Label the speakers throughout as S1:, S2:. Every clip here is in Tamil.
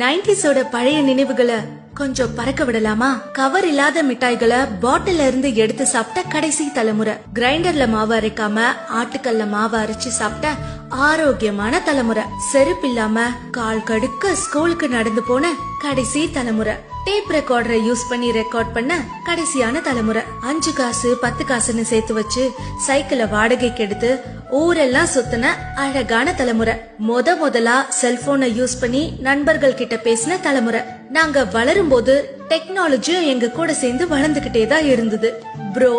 S1: 90s பழைய நினைவுகளை கொஞ்சம் பறக்க விடலாமா? கவர் இல்லாத மிட்டாய்களை பாட்டில இருந்து எடுத்து சாப்பிட்ட கடைசி தலைமுறை, கிரைண்டர்ல மாவு அரைக்காம ஆட்டுக்கல்ல மாவு அரைச்சு சாப்பிட்ட ஆரோக்கியமான தலைமுறை, செருப்பு இல்லாம கால் கடுக்க ஸ்கூலுக்கு நடந்து போன கடைசி தலைமுறை, டேப் ரெக்கார்டரை யூஸ் பண்ணி ரெக்கார்ட் பண்ண கடைசியான தலைமுறை, 5 காசு 10 காசுன்னு சேர்த்து வச்சு சைக்கிளை வாடகைக்கு எடுத்து ஊரெல்லாம் சுத்தின அழகான தலைமுறை, முதலா செல்போனை யூஸ் பண்ணி நண்பர்கள் கிட்ட பேசின தலைமுறை. நாங்க வளரும் போது டெக்னாலஜியும் எங்க கூட சேர்ந்து வளர்ந்துகிட்டே தான் இருந்தது. ப்ரோ,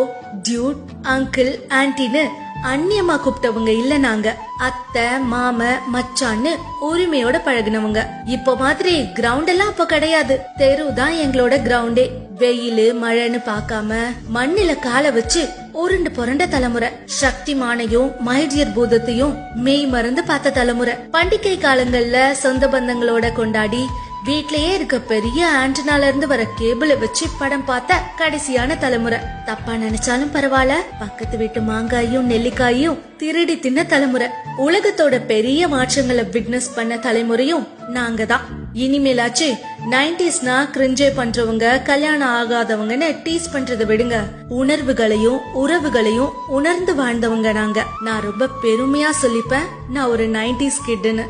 S1: டியூட், அங்கிள், ஆன்டின்னு அந்நியமா கூப்பிட்டவங்க இல்ல. நாங்க அத்தை, மாம, மச்சான்னு உரிமையோட பழகினவங்க. இப்ப மாதிரி கிரவுண்ட் எல்லாம் அப்ப கிடையாது. தெரு தான் எங்களோட கிரவுண்டே. வெயிலு மழைன்னு பாக்காம மண்ணில கால வச்சு உருண்டு புரண்ட தலைமுறை, சக்திமானையும் மைடியர் பூதத்தையும் மெய் மறந்து பார்த்த தலைமுறை, பண்டிகை காலங்கள்ல சொந்த பந்தங்களோட கொண்டாடி வீட்லயே இருக்க பெரிய ஆண்டனால இருந்து வர கேபிளை வச்சு படம் பார்த்த கடைசியான தலைமுறை, தப்பா நினைச்சாலும் பரவாயில்ல பக்கத்து வீட்டு மாங்காயும் நெல்லிக்காயும் திருடி தின்ன தலைமுறை, உலகத்தோட பெரிய மாற்றங்களை விட்னஸ் பண்ண தலைமுறையும் நாங்க தான். இனிமேலாச்சு 90ஸ்னா கிரிஞ்சே பண்றவங்க, கல்யாணம் ஆகாதவங்கன்னு டீஸ் பண்றதை விடுங்க. உணர்வுகளையும் உறவுகளையும் உணர்ந்து வாழ்ந்தவங்க நாங்க. நான் ரொம்ப பெருமையா சொல்லிப்பேன், நான் ஒரு 90s கிட்னு.